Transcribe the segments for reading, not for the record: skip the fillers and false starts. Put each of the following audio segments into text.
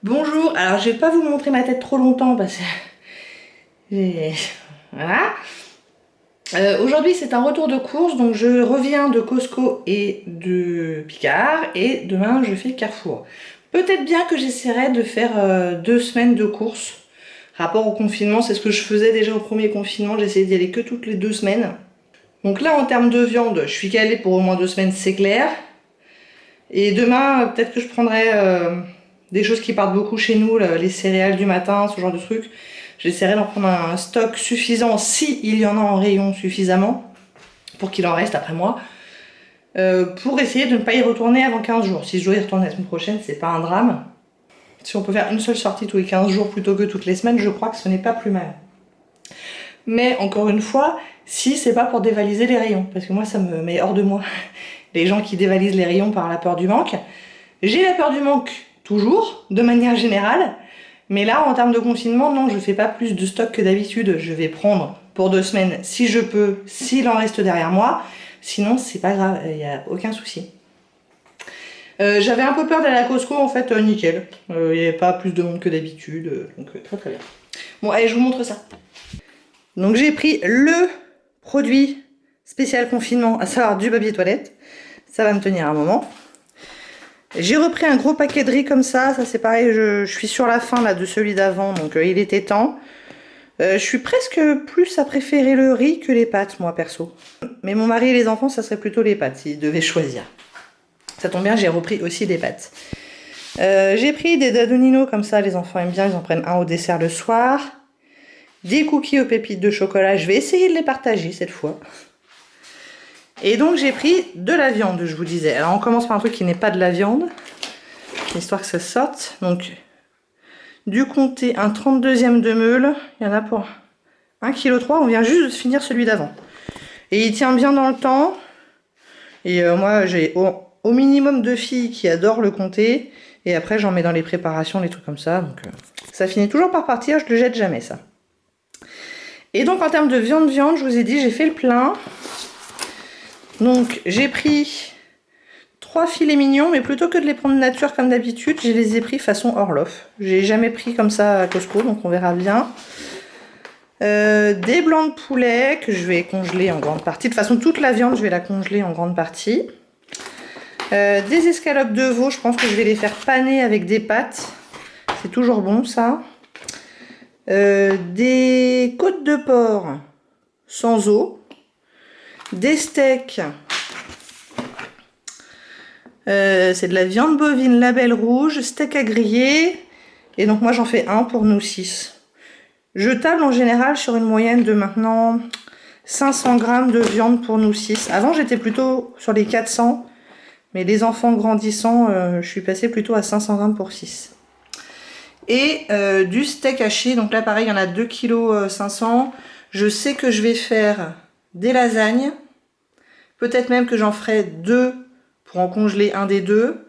Bonjour, alors je vais pas vous montrer ma tête trop longtemps parce que voilà. Aujourd'hui c'est un retour de course, donc je reviens de Costco et de Picard et demain je fais Carrefour. Peut-être bien que j'essaierai de faire 2 semaines de course. Rapport au confinement, c'est ce que je faisais déjà au premier confinement, j'essayais d'y aller que toutes les 2 semaines. Donc là en termes de viande, je suis calée pour au moins 2 semaines, c'est clair. Et demain, peut-être que je prendrai des choses qui partent beaucoup chez nous, les céréales du matin, ce genre de trucs. J'essaierai d'en prendre un stock suffisant, si il y en a en rayon suffisamment, pour qu'il en reste après moi, pour essayer de ne pas y retourner avant 15 jours. Si je dois y retourner la semaine prochaine, c'est pas un drame. Si on peut faire une seule sortie tous les 15 jours plutôt que toutes les semaines, je crois que ce n'est pas plus mal. Mais encore une fois, si c'est pas pour dévaliser les rayons, parce que moi ça me met hors de moi. Les gens qui dévalisent les rayons par la peur du manque. J'ai la peur du manque toujours, de manière générale, mais là en termes de confinement, non, je fais pas plus de stock que d'habitude. Je vais prendre pour 2 semaines si je peux, s'il en reste derrière moi. Sinon, c'est pas grave, il n'y a aucun souci. J'avais un peu peur d'aller à Costco, en fait, nickel. Il n'y avait pas plus de monde que d'habitude, donc très très bien. Bon, allez, je vous montre ça. Donc j'ai pris le produit spécial confinement, à savoir du papier toilette. Ça va me tenir un moment. J'ai repris un gros paquet de riz comme ça c'est pareil, je suis sur la fin là de celui d'avant, donc il était temps. Je suis presque plus à préférer le riz que les pâtes, moi perso. Mais mon mari et les enfants, ça serait plutôt les pâtes s'ils devaient choisir. Ça tombe bien, j'ai repris aussi des pâtes. J'ai pris des Danonino comme ça, les enfants aiment bien, ils en prennent un au dessert le soir. Des cookies aux pépites de chocolat, je vais essayer de les partager cette fois. Et donc j'ai pris de la viande, je vous disais. Alors on commence par un truc qui n'est pas de la viande, histoire que ça sorte. Donc du comté, un 32e de meule, il y en a pour 1,3 kg, on vient juste de finir celui d'avant. Et il tient bien dans le temps. Et moi j'ai au minimum 2 filles qui adorent le comté. Et après j'en mets dans les préparations, les trucs comme ça. Donc ça finit toujours par partir, je le jette jamais ça. Et donc en termes de viande, je vous ai dit, j'ai fait le plein. Donc j'ai pris 3 filets mignons, mais plutôt que de les prendre nature comme d'habitude, je les ai pris façon Orloff. J'ai jamais pris comme ça à Costco, donc on verra bien. Des blancs de poulet que je vais congeler en grande partie. De toute façon, toute la viande, je vais la congeler en grande partie. Des escalopes de veau, je pense que je vais les faire paner avec des pâtes. C'est toujours bon ça. Des côtes de porc sans eau. Des steaks, c'est de la viande bovine label rouge, steak à griller, et donc moi j'en fais un pour nous 6. Je table en général sur une moyenne de maintenant 500 g de viande pour nous 6. Avant j'étais plutôt sur les 400, mais les enfants grandissant, je suis passée plutôt à 500 g pour 6. Et du steak haché, donc là pareil il y en a 2,5 kg. Je sais que je vais faire des lasagnes, peut-être même que j'en ferai 2 pour en congeler un des 2.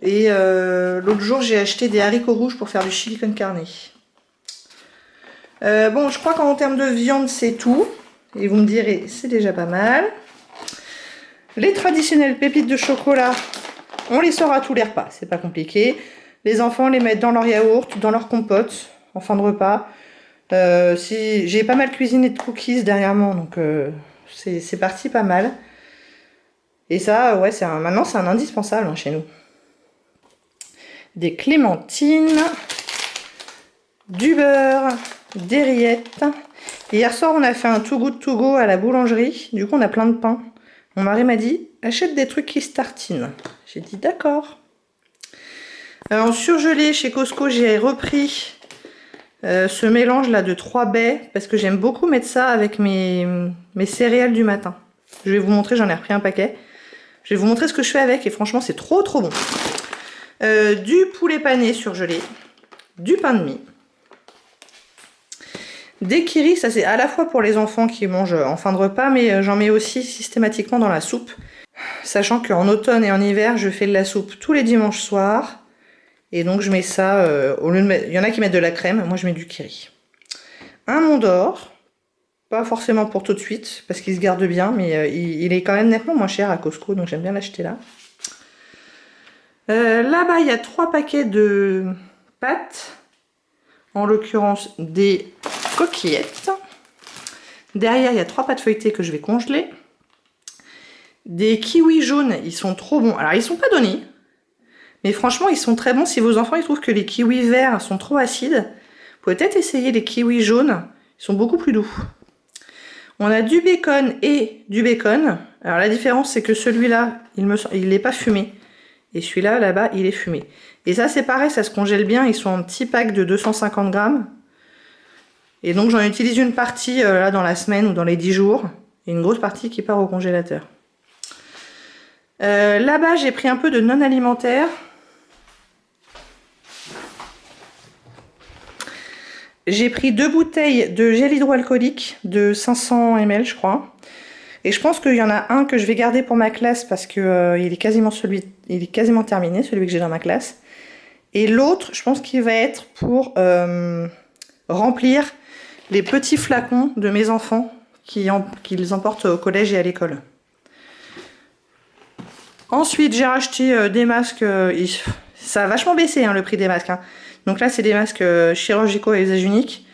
Et l'autre jour j'ai acheté des haricots rouges pour faire du chili con carne. Bon, je crois qu'en termes de viande c'est tout. Et vous me direz, c'est déjà pas mal. Les traditionnelles pépites de chocolat, on les sort à tous les repas, c'est pas compliqué. Les enfants les mettent dans leur yaourt, dans leur compote, en fin de repas. Si j'ai pas mal cuisiné de cookies dernièrement, donc c'est parti pas mal. Et ça, ouais, maintenant c'est un indispensable hein, chez nous. Des clémentines, du beurre, des rillettes. Et hier soir, on a fait un too good to go à la boulangerie. Du coup, on a plein de pain. Mon mari m'a dit, achète des trucs qui se tartinent. J'ai dit, d'accord. En surgelé, chez Costco, j'ai repris ce mélange là de 3 baies parce que j'aime beaucoup mettre ça avec mes céréales du matin. Je vais vous montrer, j'en ai repris un paquet. Je vais vous montrer ce que je fais avec et franchement c'est trop bon. Du poulet pané surgelé, du pain de mie, des kiris, ça c'est à la fois pour les enfants qui mangent en fin de repas, mais j'en mets aussi systématiquement dans la soupe. Sachant qu'en automne et en hiver, je fais de la soupe tous les dimanches soirs. Et donc je mets ça, au lieu de mettre, il y en a qui mettent de la crème, moi je mets du kiri. Un Mont d'Or, pas forcément pour tout de suite, parce qu'il se garde bien, mais il est quand même nettement moins cher à Costco, donc j'aime bien l'acheter là. Là-bas, il y a 3 paquets de pâtes, en l'occurrence des coquillettes. Derrière, il y a 3 pâtes feuilletées que je vais congeler. Des kiwis jaunes, ils sont trop bons. Alors, ils sont pas donnés, mais franchement, ils sont très bons. Si vos enfants ils trouvent que les kiwis verts sont trop acides, vous pouvez peut-être essayer les kiwis jaunes. Ils sont beaucoup plus doux. On a du bacon et du bacon. Alors, la différence, c'est que celui-là, il n'est pas fumé. Et celui-là, là-bas, il est fumé. Et ça, c'est pareil, ça se congèle bien. Ils sont en petit pack de 250 grammes. Et donc, j'en utilise une partie là dans la semaine ou dans les 10 jours. Et une grosse partie qui part au congélateur. Là-bas, j'ai pris un peu de non alimentaire. J'ai pris 2 bouteilles de gel hydroalcoolique de 500 ml, je crois. Et je pense qu'il y en a un que je vais garder pour ma classe parce que il est quasiment terminé, celui que j'ai dans ma classe. Et l'autre, je pense qu'il va être pour remplir les petits flacons de mes enfants qu'ils emportent au collège et à l'école. Ensuite, j'ai racheté des masques. Ça a vachement baissé hein, le prix des masques. Hein. Donc là, c'est des masques chirurgicaux à usage unique.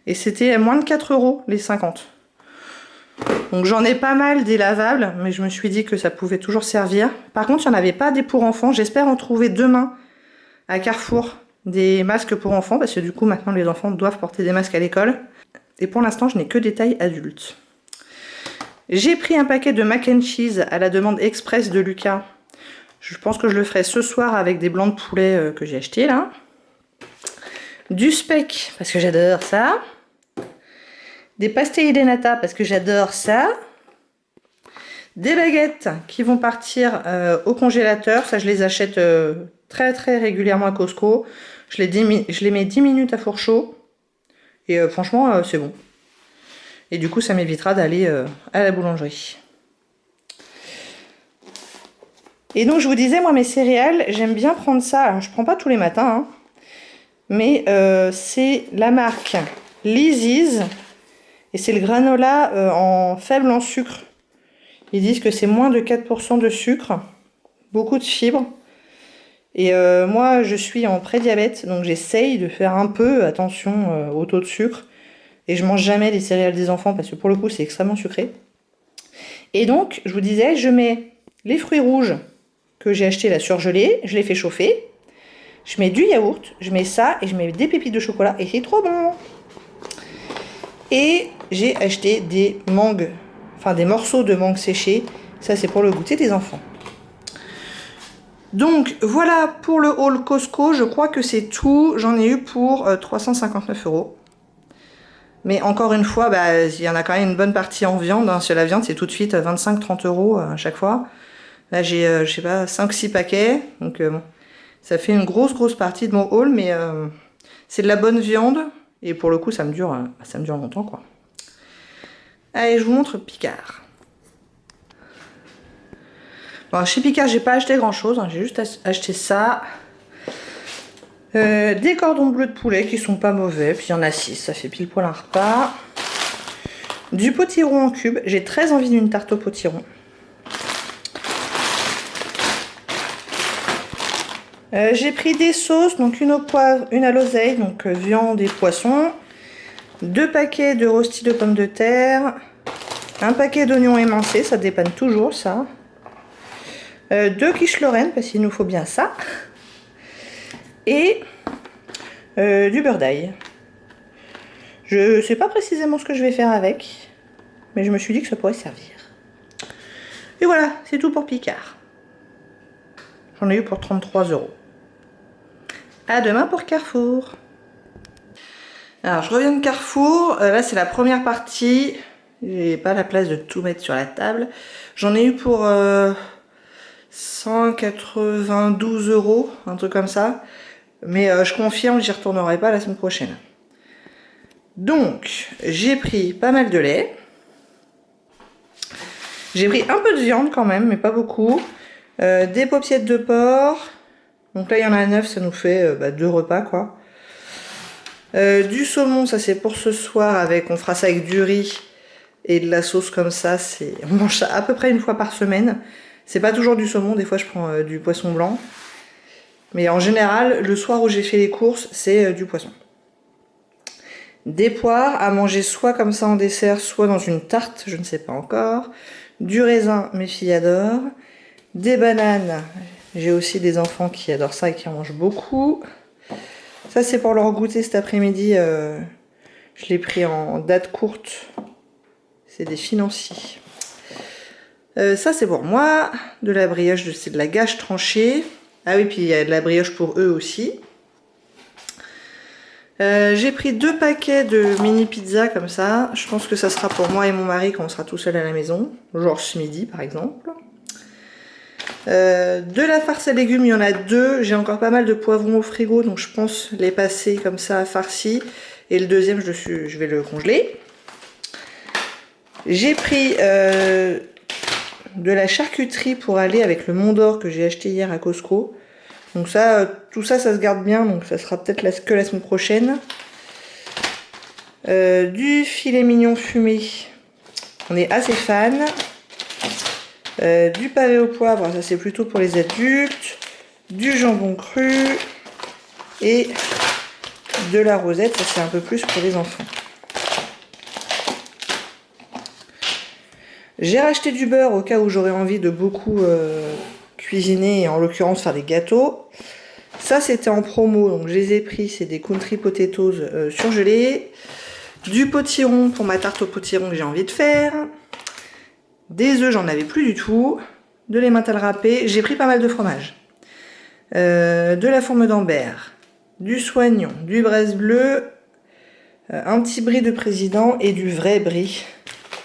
Et c'était moins de 4 € les 50. Donc j'en ai pas mal des lavables, mais je me suis dit que ça pouvait toujours servir. Par contre, il n'y en avait pas des pour enfants. J'espère en trouver demain à Carrefour des masques pour enfants. Parce que du coup, maintenant, les enfants doivent porter des masques à l'école. Et pour l'instant, je n'ai que des tailles adultes. J'ai pris un paquet de mac and cheese à la demande express de Lucas. Je pense que je le ferai ce soir avec des blancs de poulet que j'ai acheté là. Du speck, parce que j'adore ça. Des pastilles de nata, parce que j'adore ça. Des baguettes qui vont partir au congélateur. Ça, je les achète très très régulièrement à Costco. Je les mets 10 minutes à four chaud. Et franchement, c'est bon. Et du coup, ça m'évitera d'aller à la boulangerie. Et donc, je vous disais, moi, mes céréales, j'aime bien prendre ça. Alors, je ne prends pas tous les matins, hein, mais c'est la marque Lizzie's. Et c'est le granola faible en sucre. Ils disent que c'est moins de 4% de sucre. Beaucoup de fibres. Et moi, je suis en prédiabète, donc j'essaye de faire un peu attention au taux de sucre. Et je mange jamais les céréales des enfants parce que pour le coup c'est extrêmement sucré. Et donc je vous disais, je mets les fruits rouges que j'ai achetés là surgelés, je les fais chauffer. Je mets du yaourt, je mets ça et je mets des pépites de chocolat et c'est trop bon. Et j'ai acheté des mangues, enfin des morceaux de mangue séchées. Ça c'est pour le goûter des enfants. Donc voilà pour le haul Costco, je crois que c'est tout. J'en ai eu pour 359 €. Mais encore une fois, bah, il y en a quand même une bonne partie en viande. Hein. Sur la viande, c'est tout de suite 25-30 € à chaque fois. Là, j'ai, je sais pas, 5-6 paquets. Donc, bon, ça fait une grosse partie de mon haul. Mais c'est de la bonne viande. Et pour le coup, ça me dure longtemps, quoi. Allez, je vous montre Picard. Bon, chez Picard, j'ai pas acheté grand-chose. Hein. J'ai juste acheté ça. Des cordons bleus de poulet qui sont pas mauvais, puis il y en a 6, ça fait pile poil un repas. Du potiron en cubes, j'ai très envie d'une tarte au potiron. J'ai pris des sauces, donc une au poivre, une à l'oseille, donc viande et poisson. 2 paquets de rostis de pommes de terre. Un paquet d'oignons émincés, ça dépanne toujours ça. 2 quiches Lorraine, parce qu'il nous faut bien ça. Et du beurre d'ail. Je sais pas précisément ce que je vais faire avec, mais je me suis dit que ça pourrait servir. Et voilà, c'est tout pour Picard. J'en ai eu pour 33 €. À demain pour Carrefour. Alors je reviens de Carrefour, là c'est la première partie. J'ai pas la place de tout mettre sur la table. J'en ai eu pour 192 €, un truc comme ça. Mais je confirme, j'y retournerai pas la semaine prochaine. Donc, j'ai pris pas mal de lait. J'ai pris un peu de viande quand même, mais pas beaucoup. Des paupiètes de porc. Donc là, il y en a 9, ça nous fait 2 repas, quoi. Du saumon, ça c'est pour ce soir. On fera ça avec du riz et de la sauce comme ça. On mange ça à peu près une fois par semaine. C'est pas toujours du saumon, des fois je prends du poisson blanc. Mais en général, le soir où j'ai fait les courses, c'est du poisson. Des poires à manger soit comme ça en dessert, soit dans une tarte, je ne sais pas encore. Du raisin, mes filles adorent. Des bananes, j'ai aussi des enfants qui adorent ça et qui en mangent beaucoup. Ça c'est pour leur goûter cet après-midi, je l'ai pris en date courte. C'est des financiers. Ça c'est pour moi, de la brioche, c'est de la gâche tranchée. Ah oui, puis il y a de la brioche pour eux aussi. J'ai pris 2 paquets de mini pizza comme ça. Je pense que ça sera pour moi et mon mari quand on sera tout seul à la maison. Genre ce midi par exemple. De la farce à légumes, il y en a 2. J'ai encore pas mal de poivrons au frigo, donc je pense les passer comme ça farcis. Et le deuxième, je vais le congeler. J'ai pris de la charcuterie pour aller avec le Mont d'Or que j'ai acheté hier à Costco. Donc ça, tout ça, ça se garde bien, donc ça sera peut-être que la semaine prochaine. Du filet mignon fumé, on est assez fan. Du pavé au poivre, ça c'est plutôt pour les adultes. Du jambon cru. Et de la rosette, ça c'est un peu plus pour les enfants. J'ai racheté du beurre au cas où j'aurais envie de beaucoup cuisiner et en l'occurrence faire des gâteaux. Ça c'était en promo, donc je les ai pris, c'est des country potatoes surgelés. Du potiron pour ma tarte au potiron que j'ai envie de faire. Des œufs, j'en avais plus du tout. De l'emmental râpé, j'ai pris pas mal de fromage. De la fourme d'Ambert, du soignon, du braise bleu, un petit brie de président et du vrai brie.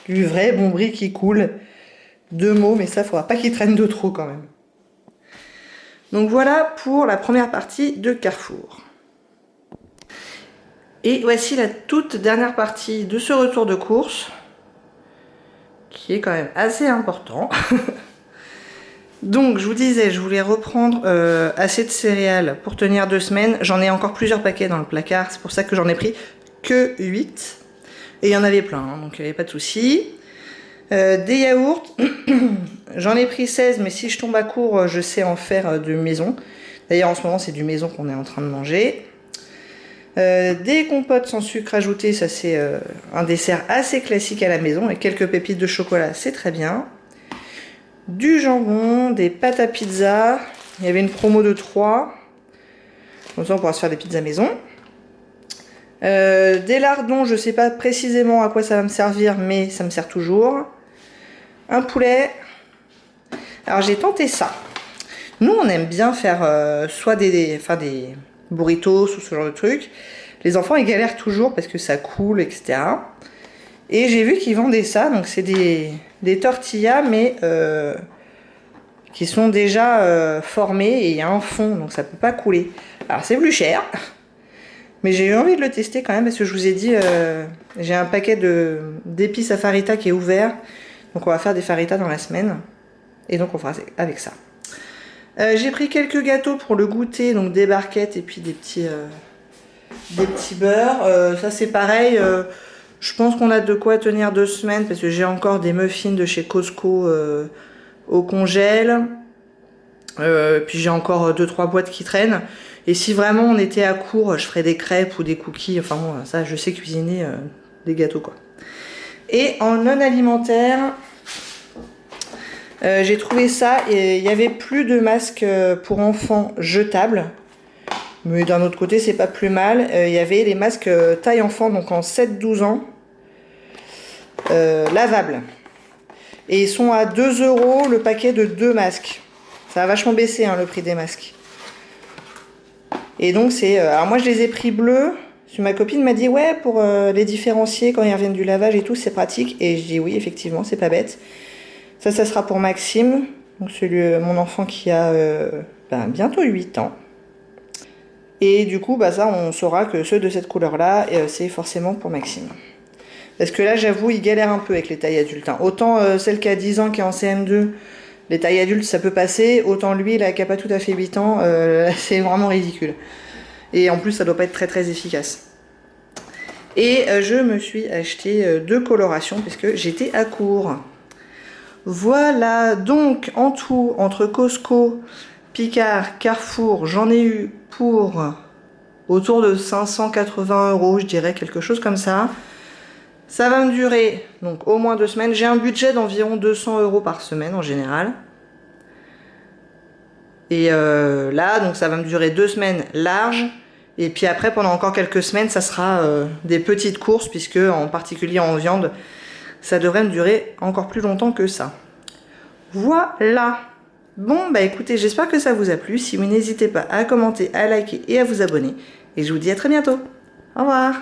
Du vrai bon brie qui coule. 2 mots, mais ça, faudra pas qu'il traîne de trop quand même. Donc voilà pour la première partie de Carrefour. Et voici la toute dernière partie de ce retour de course, qui est quand même assez important. Donc je vous disais, je voulais reprendre assez de céréales pour tenir 2 semaines. J'en ai encore plusieurs paquets dans le placard, c'est pour ça que j'en ai pris que 8. Et il y en avait plein, hein, donc il n'y avait pas de souci. Des yaourts, j'en ai pris 16, mais si je tombe à court, je sais en faire de maison. D'ailleurs en ce moment c'est du maison qu'on est en train de manger. Des compotes sans sucre ajouté, ça c'est un dessert assez classique à la maison, et quelques pépites de chocolat, c'est très bien. Du jambon, des pâtes à pizza, il y avait une promo de 3, comme ça on pourra se faire des pizzas maison. Des lardons, je sais pas précisément à quoi ça va me servir, mais ça me sert toujours. Un poulet. Alors j'ai tenté ça. Nous on aime bien faire soit des burritos ou ce genre de trucs. Les enfants ils galèrent toujours parce que ça coule, etc. Et j'ai vu qu'ils vendaient ça, donc c'est des tortillas mais qui sont déjà formées et il y a un fond, donc ça peut pas couler. Alors c'est plus cher, mais j'ai eu envie de le tester quand même parce que je vous ai dit, j'ai un paquet d'épices à farita qui est ouvert, donc on va faire des faritas dans la semaine et donc on fera avec ça. J'ai pris quelques gâteaux pour le goûter, donc des barquettes et puis des petits beurres. Ça c'est pareil, je pense qu'on a de quoi tenir 2 semaines parce que j'ai encore des muffins de chez Costco au congèle. Puis j'ai encore 2-3 boîtes qui traînent. Et si vraiment on était à court, je ferais des crêpes ou des cookies. Enfin bon, ça je sais cuisiner des gâteaux quoi. Et en non alimentaire, j'ai trouvé ça, et il n'y avait plus de masques pour enfants jetables. Mais d'un autre côté, c'est pas plus mal. Il y avait les masques taille enfant, donc en 7-12 ans, lavables. Et ils sont à 2 € le paquet de 2 masques. Ça a vachement baissé hein, le prix des masques. Et donc c'est... alors moi je les ai pris bleus. Ma copine m'a dit ouais, pour les différencier quand ils reviennent du lavage et tout, c'est pratique. Et je dis oui, effectivement, c'est pas bête. Ça sera pour Maxime, donc mon enfant qui a bientôt 8 ans. Et du coup, ça, on saura que ceux de cette couleur-là, c'est forcément pour Maxime. Parce que là, j'avoue, il galère un peu avec les tailles adultes. Hein. Autant celle qui a 10 ans, qui est en CM2, les tailles adultes, ça peut passer. Autant lui, là, qui a pas tout à fait 8 ans, c'est vraiment ridicule. Et en plus, ça doit pas être très très efficace. Et je me suis acheté 2 colorations, parce que j'étais à court. Voilà, donc en tout, entre Costco, Picard, Carrefour, j'en ai eu pour autour de 580 €, je dirais, quelque chose comme ça. Ça va me durer donc au moins 2 semaines. J'ai un budget d'environ 200 € par semaine en général. Et là, donc ça va me durer 2 semaines larges. Et puis après, pendant encore quelques semaines, ça sera des petites courses, puisque en particulier en viande, ça devrait me durer encore plus longtemps que ça. Voilà. Bon, bah écoutez, j'espère que ça vous a plu. Si oui, n'hésitez pas à commenter, à liker et à vous abonner. Et je vous dis à très bientôt. Au revoir.